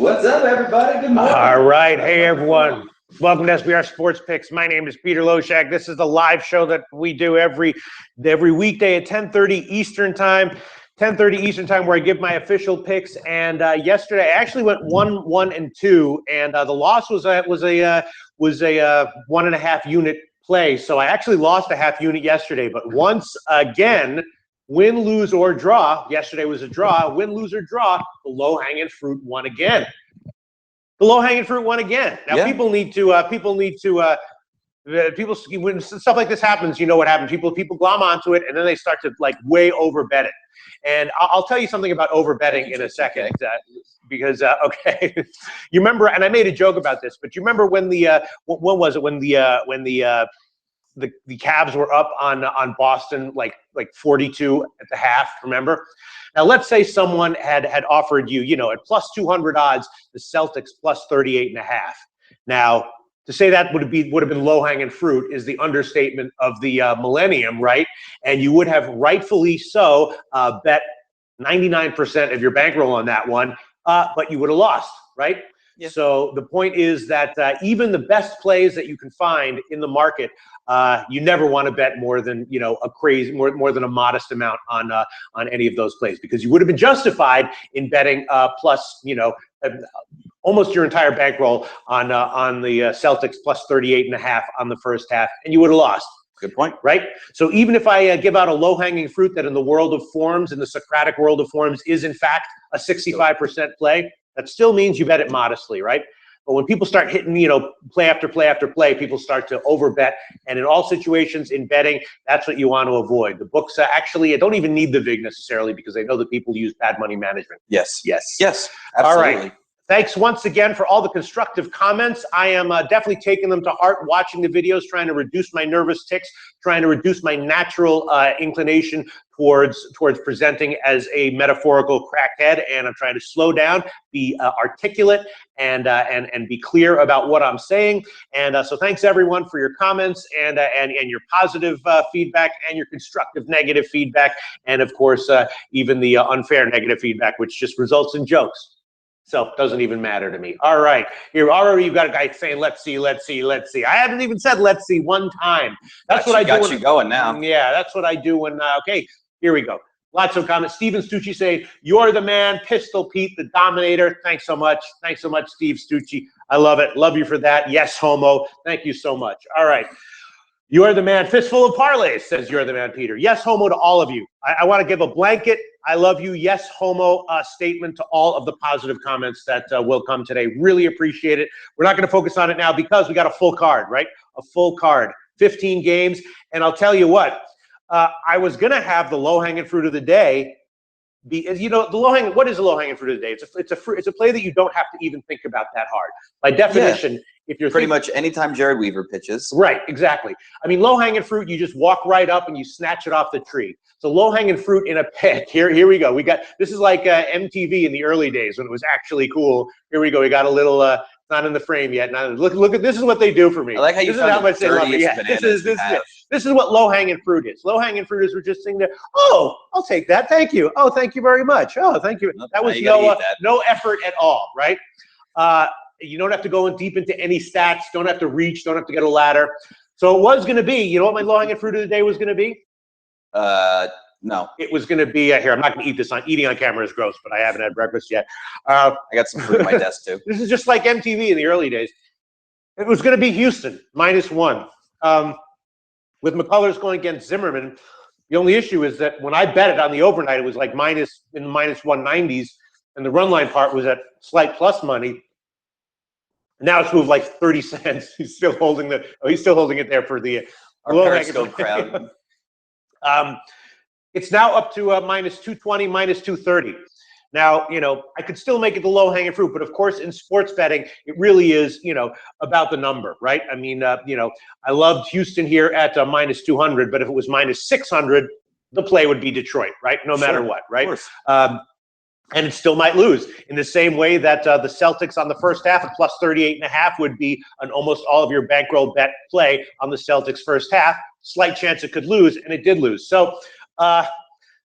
What's up, everybody? Good morning. All right. Hey, everyone. Welcome to SBR Sports Picks. My name is Peter Loshak. This is the live show that we do every weekday at 10:30 Eastern Time. 10:30 Eastern Time, where I give my official picks. And yesterday, I actually went 1-1-2, and the loss was a 1.5 unit play. So I actually lost a half unit yesterday. But once again, win, lose, or draw. Yesterday was a draw. Win, lose, or draw. The low-hanging fruit won again. The low-hanging fruit won again. Now, yeah. People need to when stuff like this happens, you know what happens. People glom onto it, and then they start to like way over bet it. And I'll tell you something about over betting in a second, because okay, you remember, and I made a joke about this, but you remember when the Cavs were up on Boston like 42 at the half, remember? Now let's say someone had offered you, at plus 200 odds, the Celtics plus 38.5. Now, to say that would have been low-hanging fruit is the understatement of the millennium, right? And you would have rightfully so bet 99% of your bankroll on that one, but you would have lost, right? Yeah. So the point is that even the best plays that you can find in the market, you never want to bet more than more than a modest amount on any of those plays, because you would have been justified in betting plus almost your entire bankroll on the Celtics plus 38.5 on the first half, and you would have lost. Good point, right? So even if I give out a low-hanging fruit that in the world of forms, in the Socratic world of forms, is in fact a 65% play, that still means you bet it modestly, right? But when people start hitting, play after play after play, people start to overbet. And in all situations in betting, that's what you want to avoid. The books actually don't even need the VIG necessarily, because they know that people use bad money management. Yes. Absolutely. All right. Thanks once again for all the constructive comments. I am definitely taking them to heart, watching the videos, trying to reduce my nervous tics, trying to reduce my natural inclination towards presenting as a metaphorical crackhead, and I'm trying to slow down, be articulate, and be clear about what I'm saying. And so thanks everyone for your comments and your positive feedback and your constructive negative feedback, and of course even the unfair negative feedback, which just results in jokes. So it doesn't even matter to me. All right. Here already you've got a guy saying, let's see. I haven't even said let's see one time. That's what I do. Got you going now. Yeah, that's what I do when, okay, here we go. Lots of comments. Steven Stucci saying, you're the man. Pistol Pete, the Dominator. Thanks so much. Thanks so much, Steve Stucci. I love it. Love you for that. Yes, homo. Thank you so much. All right. You're the man. Fistful of parlays, says you're the man, Peter. Yes, homo to all of you. I want to give a blanket I love you, yes, homo statement to all of the positive comments that will come today. Really appreciate it. We're not going to focus on it now because we got a full card, right? A full card, 15 games. And I'll tell you what, I was going to have the low-hanging fruit of the day be, what is the low-hanging fruit of the day? It's a play that you don't have to even think about that hard. By definition, if you're pretty much anytime Jared Weaver pitches. Right, exactly. I mean, low-hanging fruit, you just walk right up and you snatch it off the tree. So low-hanging fruit in a pick. Here we go. This is like MTV in the early days when it was actually cool. Here we go. We got a little not in the frame yet. Look at this is what they do for me. I like how you found how much they love me. Yeah, this is what low-hanging fruit is. Low-hanging fruit is we're just sitting there. Oh, I'll take that. Thank you. Oh, thank you very much. Oh, thank you. That was no effort at all, right? You don't have to go in deep into any stats. Don't have to reach. Don't have to get a ladder. So it was going to be. You know what my low-hanging fruit of the day was going to be? No. It was going to be here. I'm not going to eat this. Eating on camera is gross, but I haven't had breakfast yet. I got some food at my desk too. This is just like MTV in the early days. It was going to be Houston -1. With McCullers going against Zimmerman, the only issue is that when I bet it on the overnight, it was like in the -190s, and the run line part was at slight plus money. Now it's moved like 30 cents. He's still holding it there for the Periscope crowd. It's now up to -220, -230. Now, I could still make it the low-hanging fruit, but of course, in sports betting, it really is, about the number, right? I mean, I loved Houston here at -200, but if it was -600, the play would be Detroit, right? No matter what, right? Of course. And it still might lose in the same way that the Celtics on the first half at plus 38.5 would be an almost all of your bankroll bet play on the Celtics first half. Slight chance it could lose, and it did lose. So the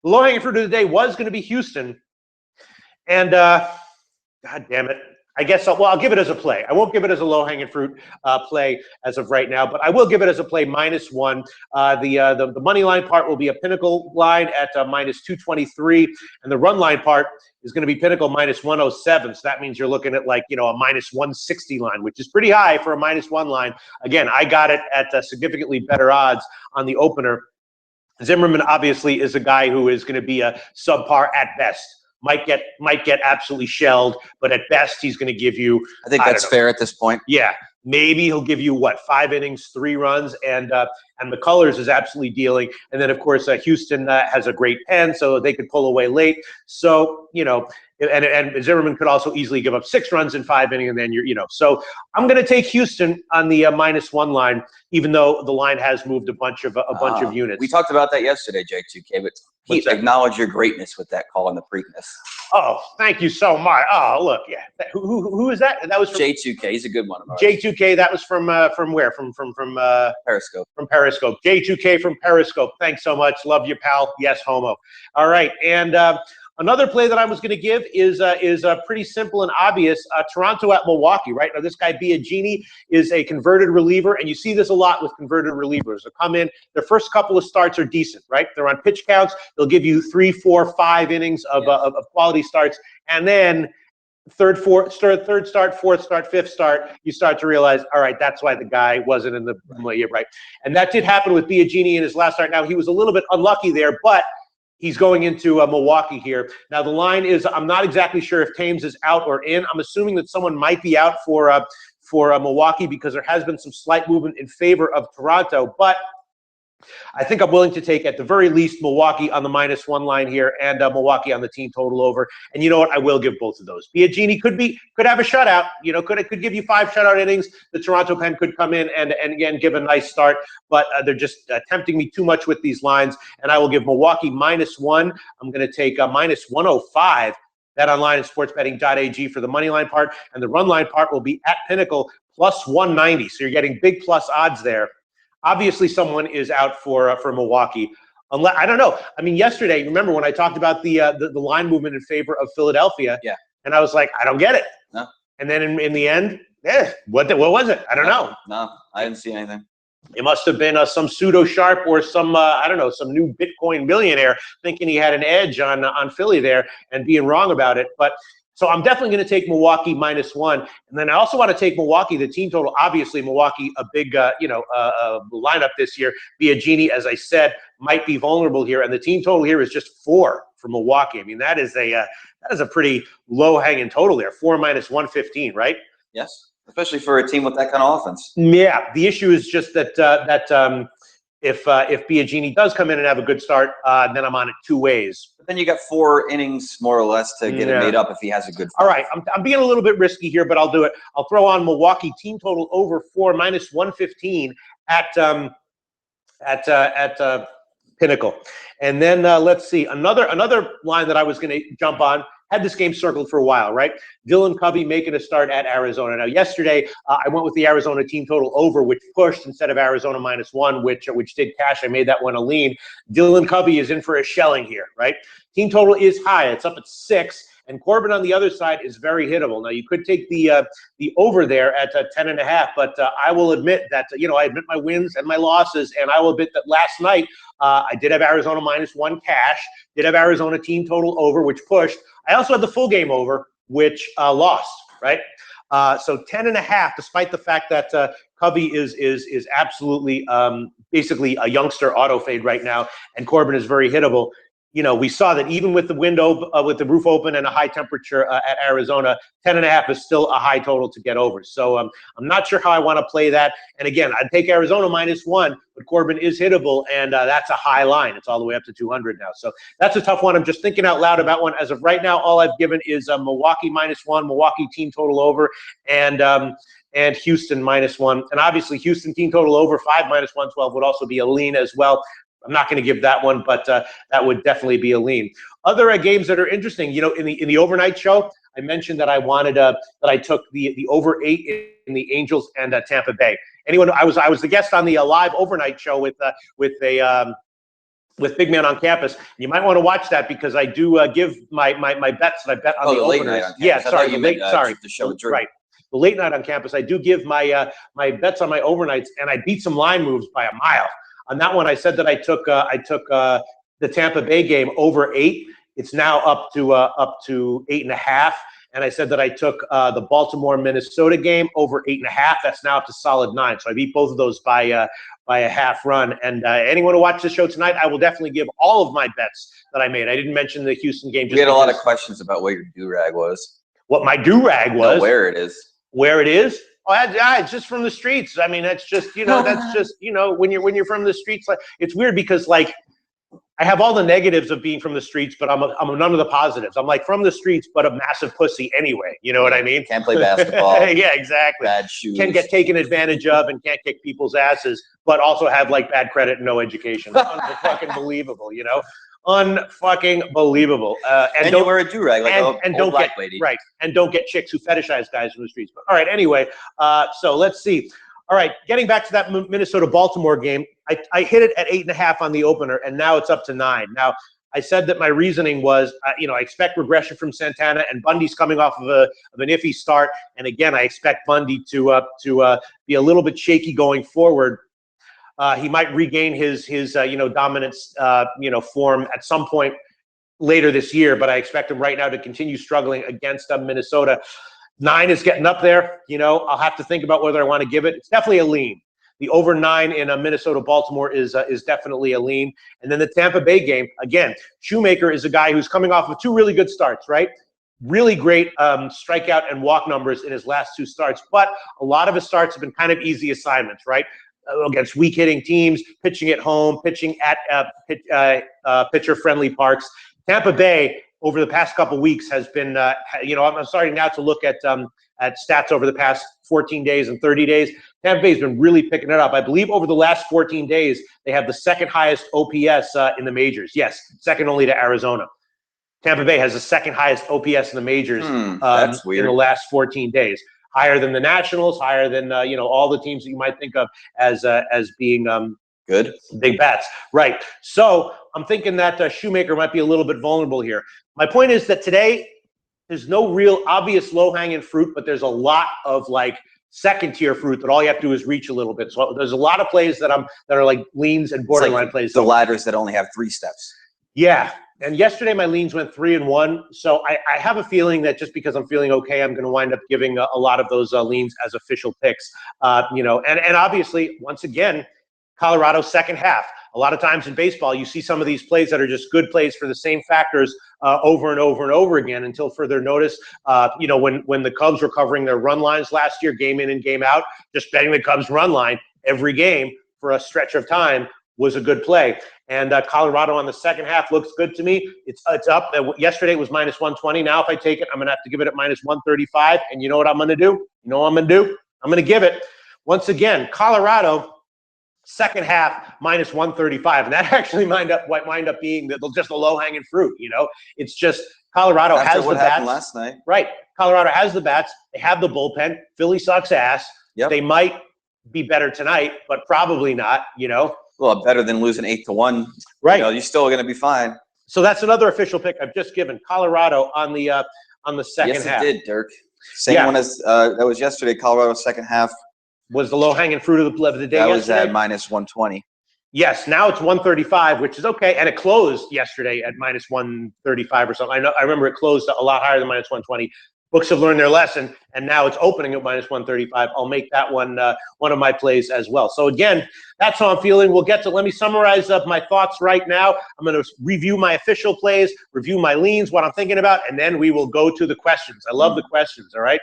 low-hanging fruit of the day was going to be Houston. And God damn it, I guess I'll give it as a play. I won't give it as a low-hanging fruit play as of right now, but I will give it as a play -1. The money line part will be a Pinnacle line at -223, and the run line part is going to be Pinnacle -107. So that means you're looking at like, a -160 line, which is pretty high for a -1 line. Again, I got it at significantly better odds on the opener. Zimmerman obviously is a guy who is going to be a subpar at best. Might get absolutely shelled, but at best he's going to give you. I think that's fair at this point. Yeah, maybe he'll give you 5 innings, 3 runs, and McCullers is absolutely dealing. And then of course Houston has a great pen, so they could pull away late. So and Zimmerman could also easily give up 6 runs in 5 innings, and then So I'm going to take Houston on the -1 line, even though the line has moved a bunch of units. We talked about that yesterday, J2K, but he acknowledged your greatness with that call in the Preakness. Oh, thank you so much. Oh, look, yeah. Who is that? That was from J2K. He's a good one of ours. J2K. That was from where? From Periscope. From Periscope. J2K from Periscope. Thanks so much. Love you, pal. Yes, homo. All right, and another play that I was going to give is pretty simple and obvious. Toronto at Milwaukee. Right now, this guy Biagini is a converted reliever, and you see this a lot with converted relievers. They come in, their first couple of starts are decent, right? They're on pitch counts. They'll give you 3, 4, 5 innings of quality starts, and then third start, fourth start, fifth start, you start to realize, all right, that's why the guy wasn't in the right. And that did happen with Biagini in his last start. Now he was a little bit unlucky there, but he's going into Milwaukee here. Now the line is, I'm not exactly sure if Thames is out or in. I'm assuming that someone might be out for Milwaukee because there has been some slight movement in favor of Toronto, but I think I'm willing to take, at the very least, Milwaukee on the -1 line here and Milwaukee on the team total over. And you know what? I will give both of those. Biagini could have a shutout. Could give you 5 shutout innings. The Toronto pen could come in and again give a nice start, but they're just tempting me too much with these lines. And I will give Milwaukee -1. I'm going to take -105. Bet online at sportsbetting.ag for the money line part, and the run line part will be at Pinnacle +190. So you're getting big plus odds there. Obviously, someone is out for Milwaukee. Unless, I don't know. I mean, yesterday, remember when I talked about the line movement in favor of Philadelphia? Yeah. And I was like, I don't get it. No. And then in the end, what was it? I don't know. No, I didn't see anything. It must have been some pseudo sharp or some I don't know, some new Bitcoin millionaire thinking he had an edge on Philly there and being wrong about it. But so I'm definitely going to take Milwaukee -1, and then I also want to take Milwaukee, the team total. Obviously, Milwaukee, a big lineup this year. Biagini, as I said, might be vulnerable here, and the team total here is just 4 for Milwaukee. I mean, that is a pretty low hanging total there. 4 -115, right? Yes, especially for a team with that kind of offense. Yeah, the issue is just that if Biagini does come in and have a good start, then I'm on it 2 ways. But then you got 4 innings more or less to get it made up if he has a good start. All right, I'm being a little bit risky here, but I'll do it. I'll throw on Milwaukee team total over 4 -115 at Pinnacle, and then let's see another line that I was going to jump on. Had this game circled for a while, right? Dylan Covey making a start at Arizona. Now, yesterday, I went with the Arizona team total over, which pushed instead of Arizona -1, which did cash. I made that one a lean. Dylan Covey is in for a shelling here, right? Team total is high. It's up at 6. And Corbin on the other side is very hittable. Now, you could take the over there at 10.5, but I will admit that, I admit my wins and my losses, and I will admit that last night I did have Arizona -1 cash, did have Arizona team total over, which pushed. I also had the full game over, which lost, right? So 10.5, despite the fact that Covey is absolutely basically a youngster auto fade right now, and Corbin is very hittable. We saw that even with the window, with the roof open and a high temperature at Arizona, 10.5 is still a high total to get over. So I'm not sure how I want to play that. And again, I'd take Arizona -1, but Corbin is hittable, and that's a high line. It's all the way up to 200 now. So that's a tough one. I'm just thinking out loud about one. As of right now, all I've given is Milwaukee -1, Milwaukee team total over, and Houston -1. And obviously, Houston team total over 5 -112 would also be a lean as well. I'm not going to give that one, but that would definitely be a lean. Other games that are interesting, in the overnight show, I mentioned that I wanted that I took the over 8 in the Angels and Tampa Bay. I was the guest on the live overnight show with with Big Man on Campus. You might want to watch that because I do give my bets that I bet on the late openers. night on campus. Yeah, I sorry, thought you meant, the show with Drew. Right. The late night on campus, I do give my my bets on my overnights, and I beat some line moves by a mile. On that one, I said that I took the Tampa Bay game over 8. It's now up to 8.5. And I said that I took the Baltimore-Minnesota game over 8.5. That's now up to solid 9. So I beat both of those by a half run. And anyone who watched the show tonight, I will definitely give all of my bets that I made. I didn't mention the Houston game. We had a lot of questions about what your do-rag was. What my do-rag was? No, where it is. Where it is? Oh, it's just from the streets. I mean, that's just, that's just, when you're from the streets, like, it's weird because, like, I have all the negatives of being from the streets, but I'm none of the positives. I'm like from the streets, but a massive pussy anyway. You know what I mean? Can't play basketball. Yeah, exactly. Bad shoes. Can get taken advantage of and can't kick people's asses, but also have like bad credit and no education. Unfucking believable, Unfucking believable. And don't wear a do-rag like and old don't black get, lady. Right. And don't get chicks who fetishize guys from the streets. But all right, anyway, so let's see. All right, getting back to that Minnesota-Baltimore game, I hit it at 8.5 on the opener, and now it's up to 9. Now, I said that my reasoning was, I expect regression from Santana, and Bundy's coming off of an iffy start. And again, I expect Bundy to be a little bit shaky going forward. He might regain his dominance, form at some point later this year, but I expect him right now to continue struggling against Minnesota. 9 is getting up there. I'll have to think about whether I want to give it. It's definitely a lean. The over 9 in Minnesota-Baltimore is definitely a lean. And then the Tampa Bay game, again, Shoemaker is a guy who's coming off of 2 really good starts, right? Really great strikeout and walk numbers in his last 2 starts. But a lot of his starts have been kind of easy assignments, right? Against weak-hitting teams, pitching at home, pitching at pitcher-friendly parks. Tampa Bay, over the past couple weeks, has been, I'm starting now to look at stats over the past 14 days and 30 days. Tampa Bay's been really picking it up. I believe over the last 14 days, they have the second highest OPS in the majors. Yes, second only to Arizona. Tampa Bay has the second highest OPS in the majors that's weird. in the last 14 days. Higher than the Nationals, higher than all the teams that you might think of as being good, big bats. Right. So I'm thinking that Shoemaker might be a little bit vulnerable here. My point is that today there's no real obvious low-hanging fruit, but there's a lot of like second-tier fruit that all you have to do is reach a little bit. So there's a lot of plays that are like leans and borderline plays. The ladders that only have 3 steps. Yeah. And yesterday my leans went 3-1. So I have a feeling that just because I'm feeling okay, I'm going to wind up giving a lot of those leans as official picks. And obviously, once again, Colorado's second half. A lot of times in baseball, you see some of these plays that are just good plays for the same factors over and over and over again until further notice. When the Cubs were covering their run lines last year, game in and game out, just betting the Cubs run line every game for a stretch of time was a good play. And Colorado on the second half looks good to me. It's up. Yesterday it was -120. Now if I take it, I'm going to have to give it at -135. And you know what I'm going to do? You know what I'm going to do? I'm going to give it. Once again, Colorado, second half -135. And that actually might wind up being just a low-hanging fruit, It's just Colorado has the bats. Last night. Right. Colorado has the bats. They have the bullpen. Philly sucks ass. Yep. They might be better tonight, but probably not, Well, better than losing 8-1. Right. You're still going to be fine. So that's another official pick I've just given. Colorado on the second half. Yes, it did, Dirk. Same one as that was yesterday. Colorado's second half was the low-hanging fruit of the day. That yesterday. was at -120. Yes, now it's 135, which is okay, and it closed yesterday at -135 or something. I remember it closed a lot higher than -120. Books have learned their lesson, and now it's opening at -135. I'll make that one of my plays as well. So again, that's how I'm feeling. Let me summarize my thoughts right now. I'm going to review my official plays, review my leans, what I'm thinking about, and then we will go to the questions. I love the questions, all right?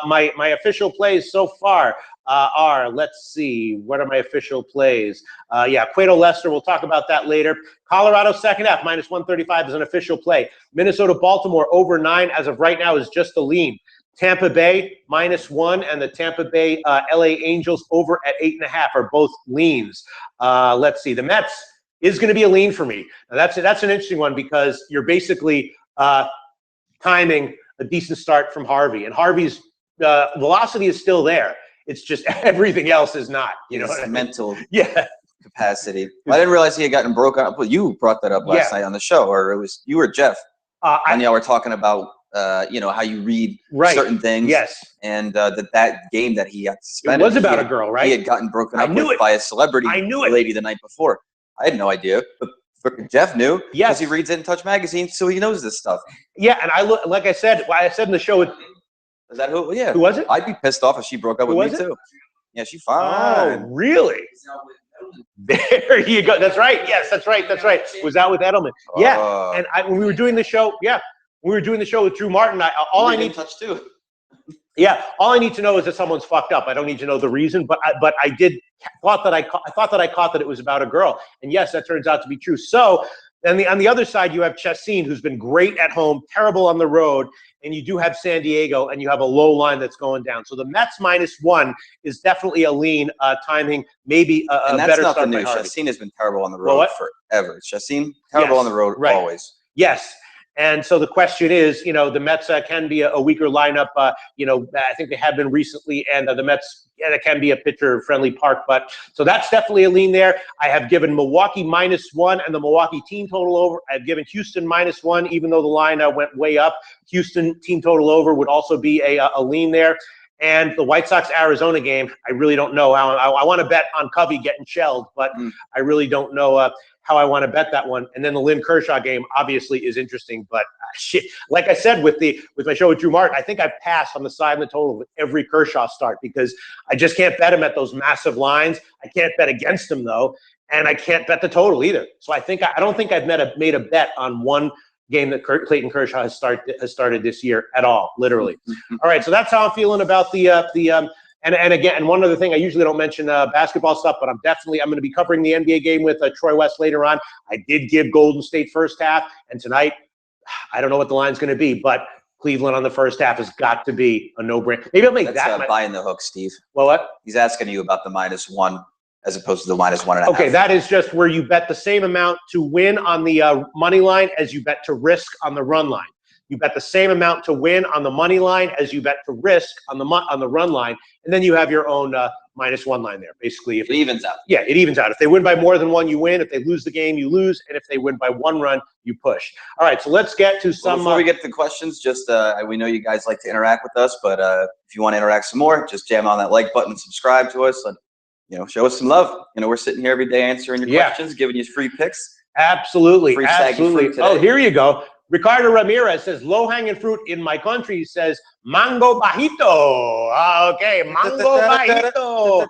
My official plays so far are, let's see, what are my official plays? Cueto Lester, we'll talk about that later. Colorado second half, -135 is an official play. Minnesota-Baltimore over 9 as of right now is just a lean. Tampa Bay -1 and the Tampa Bay LA Angels over at 8.5 are both leans. Let's see, the Mets is going to be a lean for me. Now that's an interesting one because you're basically timing a decent start from Harvey, and Harvey's velocity is still there. It's just everything else is not. You know what I mean? Mental. Yeah. capacity. I didn't realize he had gotten broken up. Well, you brought that up last night on the show, or it was you or Jeff. And y'all were talking about how you read certain things. Yes. And that game that he got suspended. It was about a girl, right? He had gotten broken up with by a celebrity lady the night before. I had no idea, but Jeff knew because he reads it in Touch Magazine, so he knows this stuff. Yeah, and like I said in the show. Is that who? Yeah. Who was it? I'd be pissed off if she broke up with me too. Yeah, she's fine. Oh, really? There you go. That's right. Yes, that's right. That's right. Was out with Edelman. Yeah, and when we were doing the show, with Drew Martin. All I need touch too. Yeah, all I need to know is that someone's fucked up. I don't need to know the reason, but I thought that I caught that it was about a girl, and yes, that turns out to be true. So. And on the other side, you have Chacin, who's been great at home, terrible on the road, and you do have San Diego, and you have a low line that's going down. So the Mets -1 is definitely a lean timing, maybe a better start by Harvey. Chacin has been terrible on the road forever. Chacin, terrible on the road always. Yes. And so the question is, the Mets can be a weaker lineup. I think they have been recently, and the Mets, it can be a pitcher-friendly park. But so that's definitely a lean there. I have given Milwaukee -1 and the Milwaukee team total over. I've given Houston -1, even though the line went way up. Houston team total over would also be a lean there. And the White Sox-Arizona game, I really don't know how. I want to bet on Covey getting shelled, but I really don't know how I want to bet that one. And then the Lynn Kershaw game obviously is interesting, but shit. Like I said with my show with Drew Martin, I think I've passed on the side of the total with every Kershaw start because I just can't bet him at those massive lines. I can't bet against him though, and I can't bet the total either. So I don't think I've made a bet on one game that Clayton Kershaw has started this year at all, literally. All right, so that's how I'm feeling about and again, one other thing, I usually don't mention basketball stuff, but I'm going to be covering the NBA game with Troy West later on. I did give Golden State first half, and tonight, I don't know what the line's going to be, but Cleveland on the first half has got to be a no-brainer. Maybe I'll make that buying the hook, Steve. Well, what? He's asking you about the -1 as opposed to the -1.5. Okay, that is just where you bet the same amount to win on the money line as you bet to risk on the run line. You bet the same amount to win on the money line as you bet to risk on the run line, and then you have your own -1 line there. Basically, if it evens out. Yeah, it evens out. If they win by more than one, you win. If they lose the game, you lose. And if they win by one run, you push. All right, so let's get to some. Before we get to the questions, just we know you guys like to interact with us, but if you want to interact some more, just jam on that like button and subscribe to us. And, show us some love. We're sitting here every day answering your questions, giving you free picks. Absolutely, free absolutely. Today. Oh, here you go. Ricardo Ramirez says, low-hanging fruit in my country says, mango bajito. Okay, mango bajito.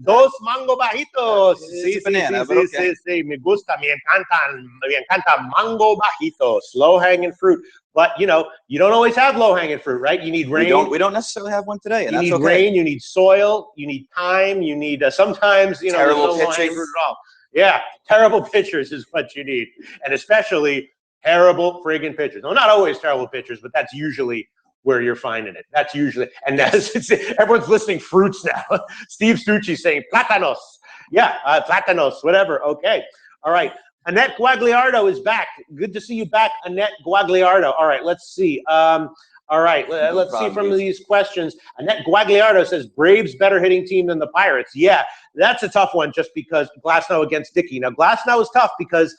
Dos mango bajitos. Sí, banana, sí, me gusta, me encanta mango bajitos, low-hanging fruit. But, you don't always have low-hanging fruit, right? You need rain. We don't necessarily have one today, and you need rain, you need soil, you need time, you need sometimes, terrible no pitching. Fruit at all. Yeah, terrible pitchers is what you need, and especially terrible friggin' pitchers. No, not always terrible pitchers, but that's usually where you're finding it. That's usually, and everyone's listing fruits now. Steve Stucci saying platanos. Yeah, platanos, whatever. Okay. All right. Annette Guagliardo is back. Good to see you back, Annette Guagliardo. All right, let's see. All right, let's see from these questions. Annette Guagliardo says, Braves better hitting team than the Pirates. Yeah, that's a tough one just because Glasnow against Dickey. Now, Glasnow is tough because,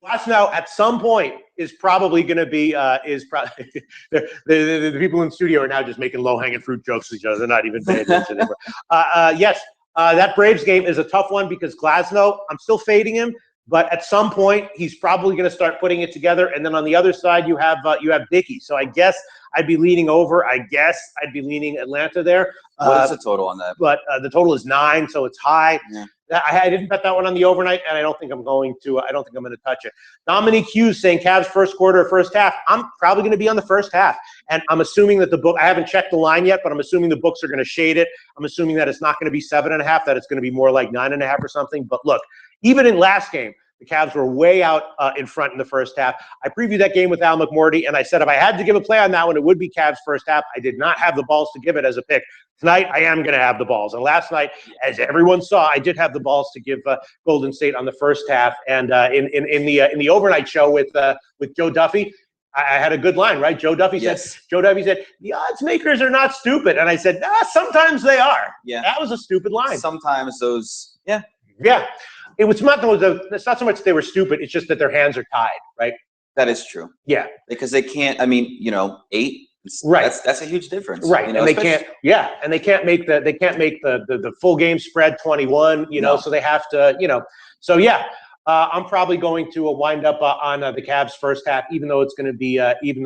Glasnow at some point is probably going to be the people in the studio are now just making low-hanging fruit jokes to each other. They're not even paying attention anymore. Yes, that Braves game is a tough one because Glasnow, I'm still fading him, but at some point he's probably going to start putting it together. And then on the other side you have Dickey. So I guess I'd be leaning over. I guess I'd be leaning Atlanta there. What is the total on that? But the total is 9, so it's high. Yeah. I didn't bet that one on the overnight, and I don't think I'm going to. I don't think I'm going to touch it. Dominique Hughes saying Cavs first quarter or first half. I'm probably going to be on the first half, and I'm assuming that the book. I haven't checked the line yet, but I'm assuming the books are going to shade it. I'm assuming that it's not going to be 7.5. That it's going to be more like 9.5 or something. But look, even in last game, the Cavs were way out in front in the first half. I previewed that game with Al McMorty, and I said if I had to give a play on that one, it would be Cavs first half. I did not have the balls to give it as a pick. Tonight, I am going to have the balls. And last night, as everyone saw, I did have the balls to give Golden State on the first half. And in the overnight show with Joe Duffy, I had a good line, right? Joe Duffy said, the odds makers are not stupid. And I said, sometimes they are. Yeah. That was a stupid line. Sometimes those, yeah. Yeah, it's not so much they were stupid. It's just that their hands are tied, right? That is true. Yeah, because they can't. I mean, 8. Right. That's a huge difference. Right, and they can't. Yeah, and they can't make the full game spread 21. No. So they have to. So yeah, I'm probably going to wind up on the Cavs first half, even though it's going to be a big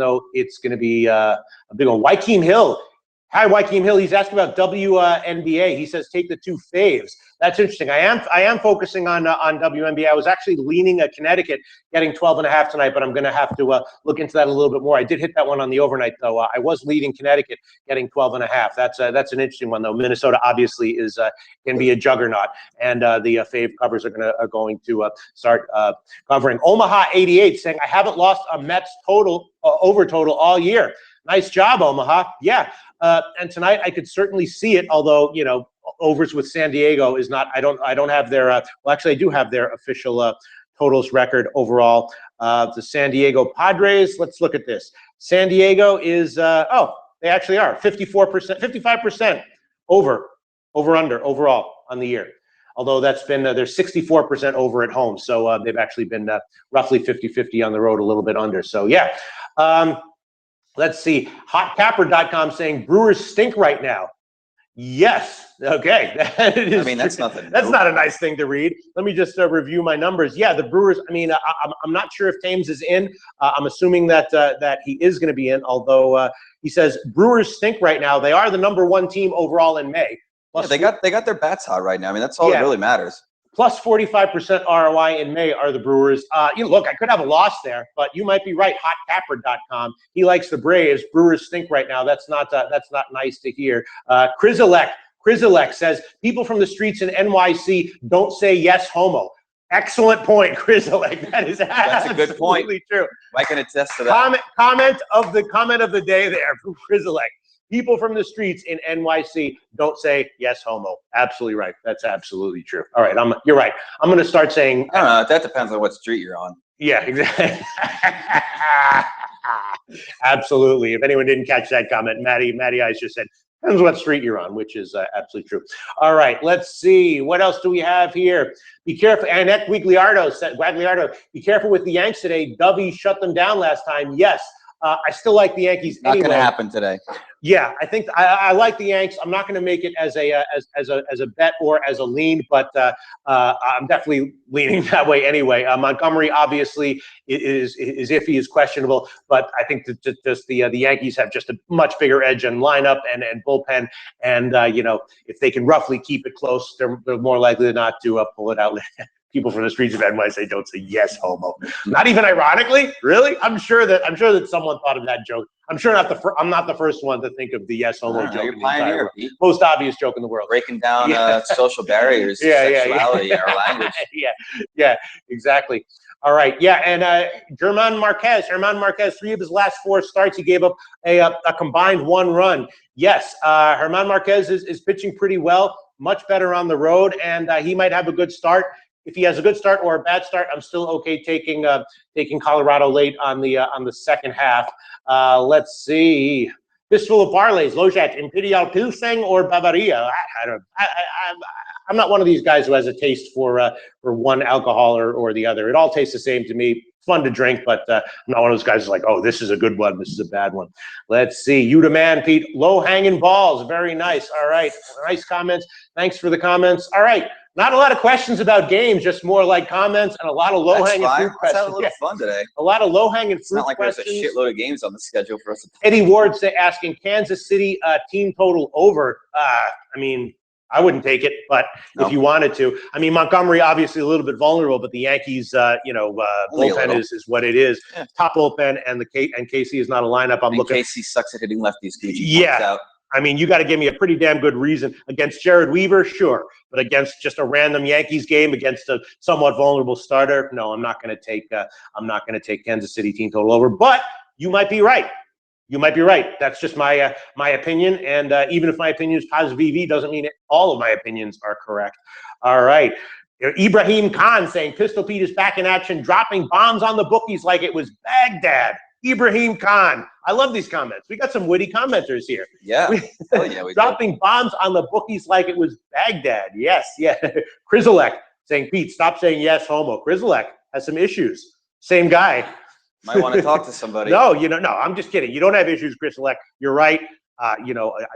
one. Joaquin Hill. Hi, Joaquin Hill. He's asking about WNBA. He says take the 2 faves. That's interesting. I am focusing on WNBA. I was actually leaning Connecticut getting 12.5 tonight, but I'm going to have to look into that a little bit more. I did hit that one on the overnight, though. I was leading Connecticut getting 12.5. That's an interesting one, though. Minnesota obviously can be a juggernaut, and the fave covers are going to start covering. Omaha 88 saying I haven't lost a Mets over total all year. Nice job, Omaha. Yeah. And tonight I could certainly see it, although, overs with San Diego is not, I don't have their, well, actually I do have their official totals record overall. The San Diego Padres, let's look at this. San Diego is, they actually are 54%, 55% over under overall on the year. Although that's been, they're 64% over at home. So they've actually been roughly 50-50 on the road, a little bit under. So yeah. Let's see. Hotcapper.com saying Brewers stink right now. Yes. Okay. I mean, that's nothing. That's not a nice thing to read. Let me just review my numbers. Yeah, the Brewers. I mean, I'm not sure if Thames is in. I'm assuming that he is going to be in. Although he says Brewers stink right now. They are the #1 team overall in May. Plus, they got their bats hot right now. I mean, that's all that really matters. Plus 45% ROI in May are the Brewers. Look, I could have a loss there, but you might be right. Hotcapper.com. He likes the Braves. Brewers stink right now. That's not nice to hear. Krizelek says people from the streets in NYC don't say yes homo. Excellent point, Krizelek. That's a good point. True. I can attest to that. Comment of the day there from Krizelek. People from the streets in NYC don't say yes homo. Absolutely right. That's absolutely true. All right, you're right. I'm going to start saying. I don't know. That depends on what street you're on. Yeah, exactly. Absolutely. If anyone didn't catch that comment, Maddie Eyes just said, depends what street you're on, which is absolutely true. All let's see. What else do we have here? Be careful. Annette Guagliardo said, be careful with the Yanks today. Dovey shut them down last time. Yes. I still like the Yankees anyway. Not going to happen today. Yeah, I think I like the Yanks. I'm not going to make it as a bet or as a lean, but I'm definitely leaning that way anyway. Montgomery obviously is iffy, is questionable, but I think that just the Yankees have just a much bigger edge in lineup and bullpen, and if they can roughly keep it close, they're more likely than not to pull it out. People from the streets of NYC don't say yes homo. Not even ironically, really. I'm sure that someone thought of that joke. I'm not the first one to think of the yes homo joke. You're pioneer. Most obvious joke in the world. Breaking down social barriers, sexuality, our language. Yeah, exactly. All right, yeah, and German Marquez, 3 of his last 4 starts, he gave up a combined 1 run. Yes, German Marquez is pitching pretty well, much better on the road, and he might have a good start. If he has a good start or a bad start, I'm still okay taking Colorado late on the second half. Let's see. Fistful of parlays. Lojak, Imperial Pilseng or Bavaria? I'm not one of these guys who has a taste for one alcohol or the other. It all tastes the same to me. Fun to drink, but I'm not one of those guys who's like, oh, this is a good one, this is a bad one. Let's see. You the man, Pete. Low-hanging balls. Very nice. All right. Nice comments. Thanks for the comments. All right. Not a lot of questions about games, just more like comments and a lot of low-hanging fruit questions. Let's have a little fun today. A lot of low-hanging fruit questions. It's not like there's a shitload of games on the schedule for us. Eddie Ward asking Kansas City team total over. I mean, I wouldn't take it, but if you wanted to. I mean, Montgomery obviously a little bit vulnerable, but the Yankees, bullpen is what it is. Yeah. Top bullpen, and Casey is not a lineup. Casey sucks at hitting lefties. Out. I mean, you got to give me a pretty damn good reason. Against Jared Weaver, sure, but against just a random Yankees game against a somewhat vulnerable starter, no, I'm not going to take. I'm not going to take Kansas City team total over. But you might be right. You might be right. That's just my opinion, and even if my opinion is positive EV, doesn't mean all of my opinions are correct. All right. Ibrahim Khan saying Pistol Pete is back in action, dropping bombs on the bookies like it was Baghdad. Ibrahim Khan. I love these comments. We got some witty commenters here. Yeah. We dropping bombs on the bookies like it was Baghdad. Yes, yeah. Krizelek saying, Pete, stop saying yes, homo. Grizzlek has some issues. Same guy. Might want to talk to somebody. No, no, I'm just kidding. You don't have issues, Grizzlek. You're right. I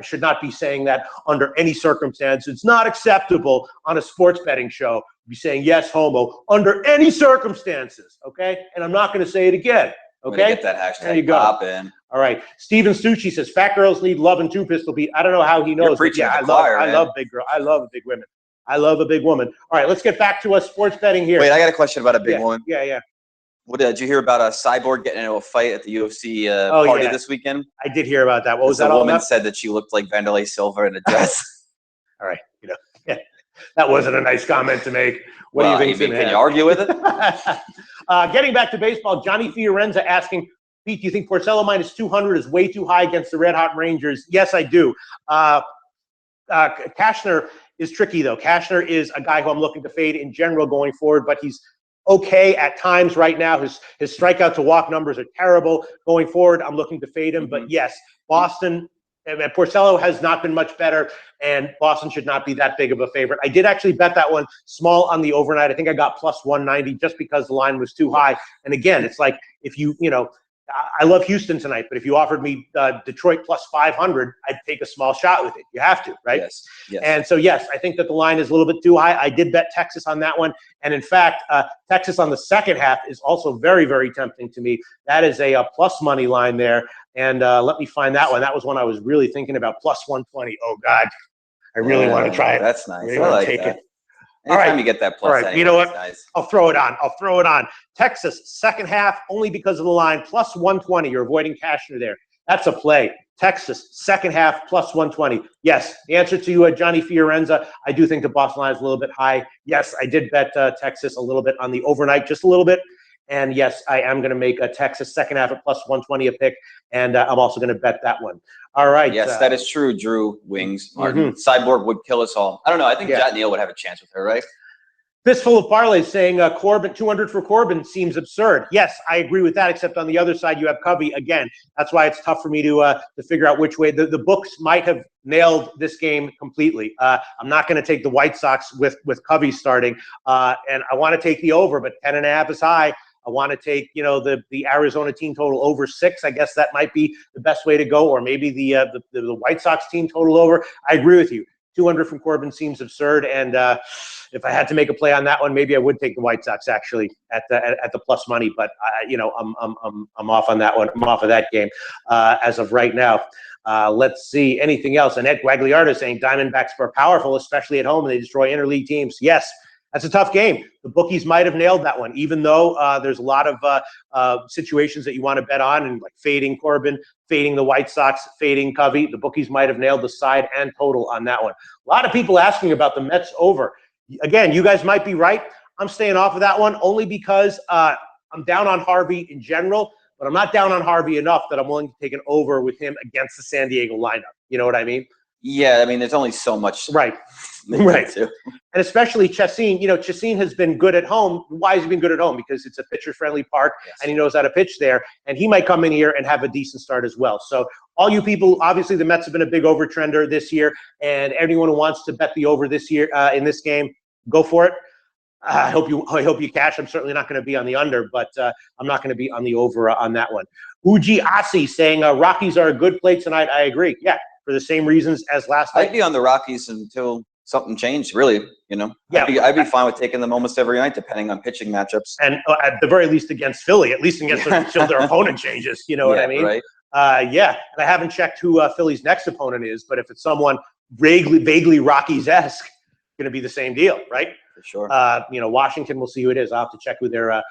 should not be saying that under any circumstance. It's not acceptable on a sports betting show to be saying yes, homo, under any circumstances, okay? And I'm not going to say it again, okay? Get that hashtag there you go. pop in. All right. Steven Stucci says, fat girls need love and two pistol Pete. I don't know how he knows. You're preaching yeah, to the choir, I love big girl. I love big women. I love a big woman. All right, let's get back to sports betting here. Wait, I got a question about a big woman. Yeah. What did you hear about a Cyborg getting into a fight at the UFC party this weekend? I did hear about that. What was that all about? The woman said that she looked like Vanderlei Silva in a dress. All right, that wasn't a nice comment to make. What do you think? Can you argue with it? Getting back to baseball, Johnny Fiorenza asking, Pete, do you think Porcello minus 200 is way too high against the Red Hot Rangers? Yes, I do. Cashner is tricky, though. Cashner is a guy who I'm looking to fade in general going forward, but he's okay at times right now. His strikeout to walk numbers are terrible. Going forward, I'm looking to fade him. But yes, Boston and Porcello has not been much better, and Boston should not be that big of a favorite. I did actually bet that one small on the overnight. I think I got plus 190 just because the line was too high. And again, it's like if I love Houston tonight, but if you offered me Detroit plus 500, I'd take a small shot with it. You have to, right? Yes. And so, yes, I think that the line is a little bit too high. I did bet Texas on that one. And in fact, Texas on the second half is also very, very tempting to me. That is a plus money line there. And let me find that one. That was one I was really thinking about, plus 120. Oh, God. I really want to try it. That's nice. Really want to take it. Anytime you get that plus, all right. You know what? Nice. I'll throw it on. Texas, second half, only because of the line, plus 120. You're avoiding Cashner there. That's a play. Texas, second half, plus 120. Yes, the answer to Johnny Fiorenza, I do think the Boston line is a little bit high. Yes, I did bet Texas a little bit on the overnight, just a little bit. And yes, I am going to make a Texas second half at plus 120 a pick. And I'm also going to bet that one. All right. Yes, that is true, Drew Wings Martin. Cyborg would kill us all. I don't know. I think Jat Neal would have a chance with her, right? Fistful of Parlay saying Corbin, 200 for Corbin seems absurd. Yes, I agree with that, except on the other side, you have Covey again. That's why it's tough for me to figure out which way. The books might have nailed this game completely. I'm not going to take the White Sox with Covey starting. And I want to take the over, but 10.5 is high. I want to take, the Arizona team total over 6. I guess that might be the best way to go, or maybe the White Sox team total over. I agree with you. 200 from Corbin seems absurd, and if I had to make a play on that one, maybe I would take the White Sox actually at the plus money. But I'm off on that one. I'm off of that game as of right now. Let's see anything else. Annette Guagliardo saying Diamondbacks are powerful, especially at home, and they destroy interleague teams. Yes. That's a tough game. The bookies might have nailed that one, even though there's a lot of situations that you want to bet on, and like fading Corbin, fading the White Sox, fading Covey. The bookies might have nailed the side and total on that one. A lot of people asking about the Mets over. Again, you guys might be right. I'm staying off of that one only because I'm down on Harvey in general, but I'm not down on Harvey enough that I'm willing to take an over with him against the San Diego lineup. You know what I mean? Yeah, I mean, there's only so much. Right. And especially Chacin. Chacin has been good at home. Why has he been good at home? Because it's a pitcher-friendly park, and he knows how to pitch there. And he might come in here and have a decent start as well. So all you people, obviously the Mets have been a big over-trender this year, and anyone who wants to bet the over this year in this game, go for it. I hope you cash. I'm certainly not going to be on the under, but I'm not going to be on the over on that one. Uji Asi saying Rockies are a good play tonight. I agree. Yeah, for the same reasons as last night. I'd be on the Rockies until something changed, really. Yeah, I'd be fine with taking them almost every night, depending on pitching matchups. And at the very least against Philly, at least against until their opponent changes. You know what I mean? Right. And I haven't checked who Philly's next opponent is, but if it's someone vaguely Rockies-esque, going to be the same deal, right? For sure. Washington, we'll see who it is. I'll have to check who their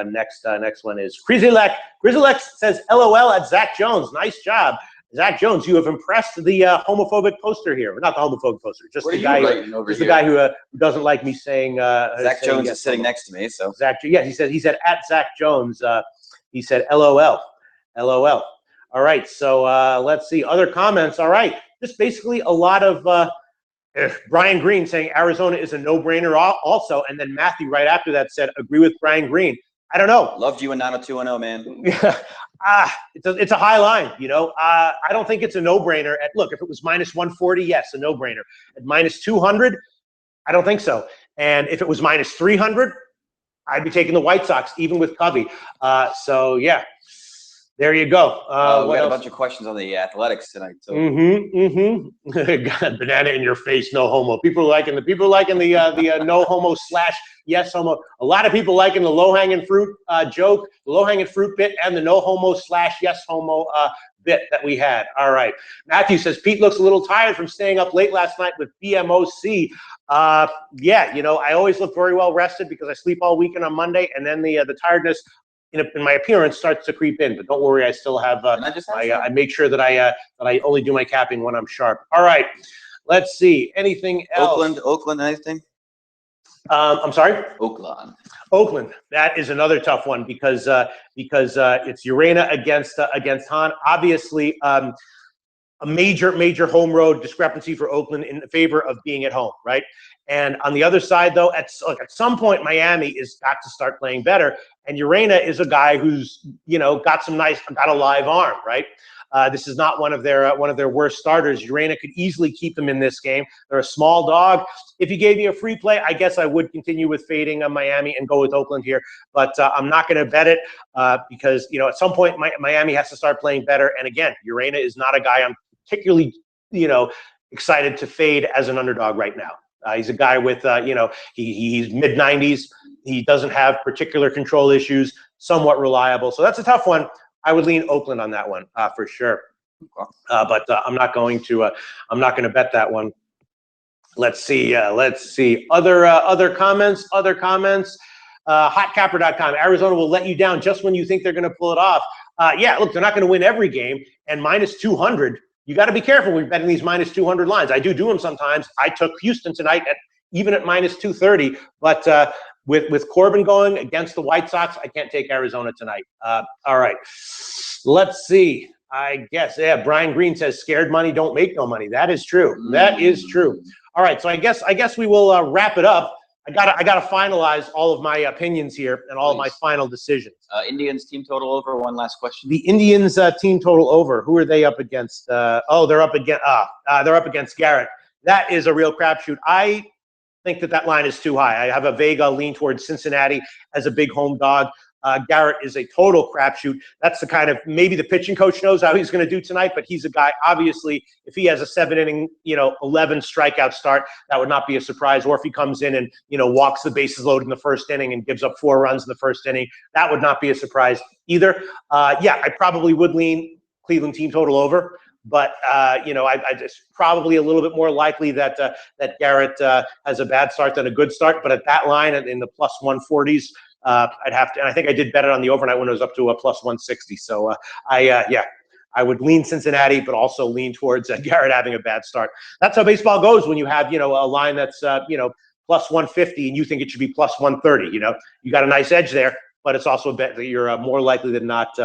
next one is. Grizzlex says LOL at Zach Jones. Nice job. Zach Jones, you have impressed the homophobic poster here. Not the homophobic poster, just the guy who doesn't like me saying. Zach Jones is sitting next to me, so. He said at Zach Jones. He said LOL. LOL. All right, so let's see other comments. All right, just basically a lot of Brian Green saying Arizona is a no-brainer also, and then Matthew right after that said agree with Brian Green. I don't know. Loved you in 90210, man. It's a high line, I don't think it's a no-brainer. Look, if it was minus 140, yes, a no-brainer. At minus 200, I don't think so. And if it was minus 300, I'd be taking the White Sox, even with Covey. So, yeah, there you go. We got a bunch of questions on the Athletics tonight. So. God, banana in your face, no homo. People liking the no homo / yes homo. A lot of people liking the low hanging fruit joke, the low hanging fruit bit, and the no homo / yes homo bit that we had. All right. Matthew says Pete looks a little tired from staying up late last night with BMOC. Yeah, you know, I always look very well rested because I sleep all weekend on Monday, and then the tiredness in my appearance starts to creep in. But don't worry, I still have. I make sure that I only do my capping when I'm sharp. All right. Let's see. Anything else? Oakland, anything? I'm sorry? Oakland. That is another tough one because it's Urena against Hahn. Obviously, a major home road discrepancy for Oakland in favor of being at home, right? And on the other side, though, at some point, Miami is got to start playing better. And Urena is a guy who's, you know, got a live arm, right? This is not one of their worst starters. Urena could easily keep them in this game. They're a small dog. If you gave me a free play, I guess I would continue with fading Miami and go with Oakland here. But I'm not going to bet it because, you know, at some point Miami has to start playing better. And again, Urena is not a guy I'm particularly, you know, excited to fade as an underdog right now. He's a guy with, you know, he's mid-90s. He doesn't have particular control issues, somewhat reliable. So that's a tough one. I would lean Oakland on that one for sure. But I'm not going to bet that one. Let's see. Other comments. Hotcapper.com. Arizona will let you down just when you think they're going to pull it off. Yeah, look, they're not going to win every game. And minus 200. You got to be careful when you're betting these minus 200 lines. I do them sometimes. I took Houston tonight even at minus 230. But with Corbin going against the White Sox, I can't take Arizona tonight. All right. Let's see. I guess, yeah, Brian Green says scared money don't make no money. That is true. That is true. All right. So I guess we will wrap it up. I gotta finalize all of my opinions here and all of my final decisions. Indians team total over. One last question. The Indians team total over. Who are they up against? They're up against Garrett. That is a real crapshoot. I think that line is too high. I have a vague lean towards Cincinnati as a big home dog. Garrett is a total crapshoot. That's the kind of, maybe the pitching coach knows how he's going to do tonight, but he's a guy, obviously, if he has a 7-inning, 11 strikeout start, that would not be a surprise. Or if he comes in and, walks the bases loaded in the first inning and gives up 4 runs in the first inning, that would not be a surprise either. Yeah, I probably would lean Cleveland team total over. But, I just probably a little bit more likely that Garrett has a bad start than a good start. But at that line in the plus 140s, I'd have to, and I think I did bet it on the overnight when it was up to a plus 160. So I would lean Cincinnati, but also lean towards Garrett having a bad start. That's how baseball goes when you have, a line that's, plus 150 and you think it should be plus 130. You got a nice edge there, but it's also a bet that you're more likely than not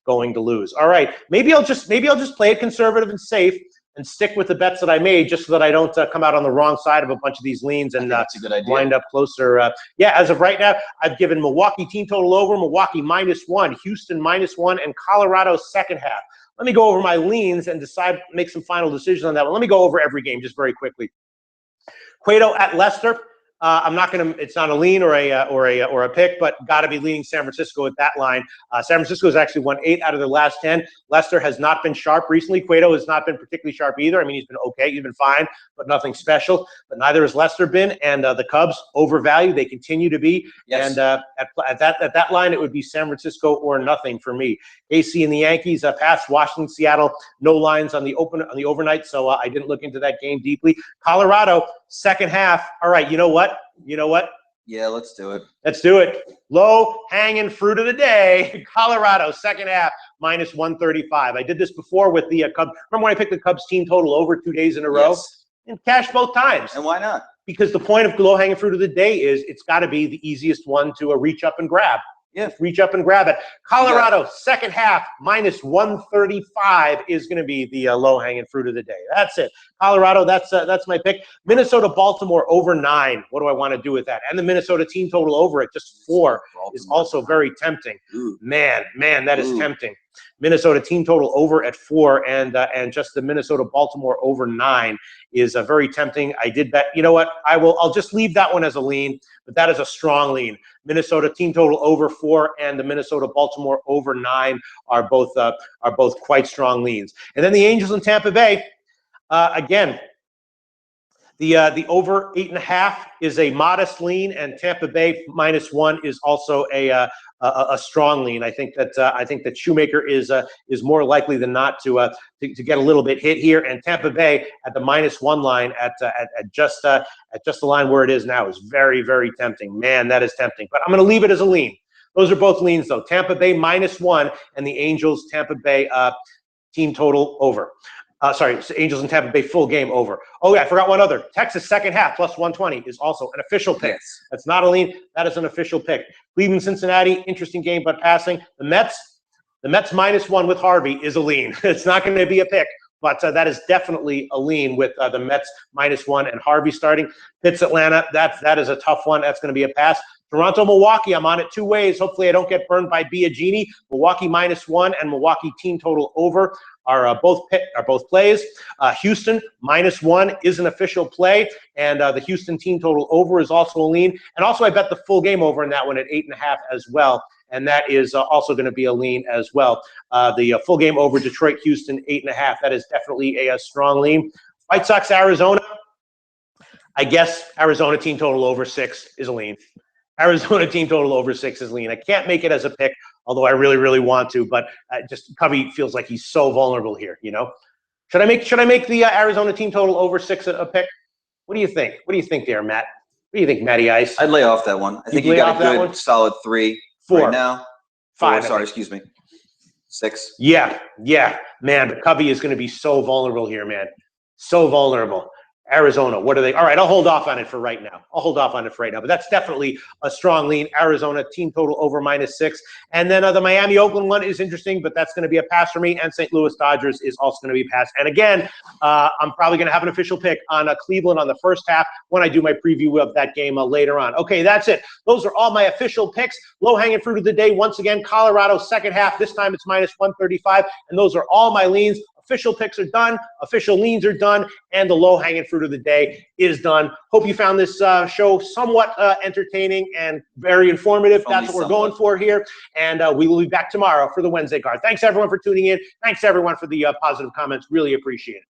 going to lose. All right, maybe I'll just play it conservative and safe and stick with the bets that I made, just so that I don't come out on the wrong side of a bunch of these leans and that's a good idea. Wind up closer. Yeah, as of right now, I've given Milwaukee team total over, Milwaukee -1, Houston -1, and Colorado second half. Let me go over my leans and make some final decisions on that one. Let me go over every game just very quickly. Cueto at Leicester. I'm not going to. It's not a lean or a pick, but got to be leaning San Francisco at that line. San Francisco has actually won 8 out of their last 10. Leicester has not been sharp recently. Cueto has not been particularly sharp either. I mean, he's been okay, he's been fine, but nothing special. But neither has Leicester been. And the Cubs overvalued. They continue to be. Yes. And at that line, it would be San Francisco or nothing for me. AC and the Yankees passed Washington, Seattle. No lines on the overnight, so I didn't look into that game deeply. Colorado second half. All right, you know what? Yeah, let's do it. Let's do it. Low hanging fruit of the day. Colorado second half -135. I did this before with the Cubs. Remember when I picked the Cubs team total over 2 days in a row? Yes. And cashed both times. And why not? Because the point of low hanging fruit of the day is it's got to be the easiest one to reach up and grab. Yeah, reach up and grab it. Colorado second half -135 is going to be the low-hanging fruit of the day. That's it. Colorado, that's my pick. Minnesota, Baltimore over 9. What do I want to do with that? And the Minnesota team total over at just 4 is also very tempting. Ooh. Man, that is tempting. Minnesota team total over at 4, and just the Minnesota-Baltimore over 9 is very tempting. I did bet. You know what? I'll just leave that one as a lean, but that is a strong lean. Minnesota team total over 4 and the Minnesota-Baltimore over 9 are both quite strong leans. And then the Angels in Tampa Bay, again. The over 8.5 is a modest lean, and Tampa Bay -1 is also a strong lean. I think that Shoemaker is more likely than not to get a little bit hit here, and Tampa Bay at the -1 line at just the line where it is now is very, very tempting. Man, that is tempting. But I'm going to leave it as a lean. Those are both leans though. Tampa Bay -1 and the Angels Tampa Bay team total over. Sorry, Angels and Tampa Bay full game over. Oh, yeah, I forgot one other. Texas second half +120 is also an official pick. Yes. That's not a lean. That is an official pick. Cleveland, Cincinnati, interesting game, but passing. The Mets -1 with Harvey is a lean. It's not going to be a pick, but that is definitely a lean with the Mets -1 and Harvey starting. Pitts, Atlanta, that is a tough one. That's going to be a pass. Toronto, Milwaukee, I'm on it 2 ways. Hopefully I don't get burned by Biagini. Milwaukee -1 and Milwaukee team total over are both plays. Houston -1 is an official play, and the Houston team total over is also a lean. And also I bet the full game over in that one at 8.5 as well, and that is also going to be a lean as well. The full game over Detroit, Houston 8.5. That is definitely a strong lean. White Sox, Arizona. I guess Arizona team total over 6 is a lean. Arizona team total over 6 is lean. I can't make it as a pick, although I really, really want to. But just Covey feels like he's so vulnerable here. You know, should I make the Arizona team total over 6 a pick? What do you think? What do you think there, Matt? What do you think, Matty Ice? I'd lay off that one. I think you got a good solid 3 4 right now. 5. Sorry, excuse me. 6. Yeah, man. But Covey is going to be so vulnerable here, man. So vulnerable. Arizona, what are they? All right, I'll hold off on it for right now. But that's definitely a strong lean. Arizona team total over -6. And then the Miami-Oakland one is interesting, but that's going to be a pass for me. And St. Louis Dodgers is also going to be a pass. And again, I'm probably going to have an official pick on Cleveland on the first half when I do my preview of that game later on. Okay, that's it. Those are all my official picks. Low-hanging fruit of the day, once again, Colorado second half. This time it's -135. And those are all my leans. Official picks are done, official leans are done, and the low-hanging fruit of the day is done. Hope you found this show somewhat entertaining and very informative. That's what we're going for here, and we will be back tomorrow for the Wednesday card. Thanks, everyone, for tuning in. Thanks, everyone, for the positive comments. Really appreciate it.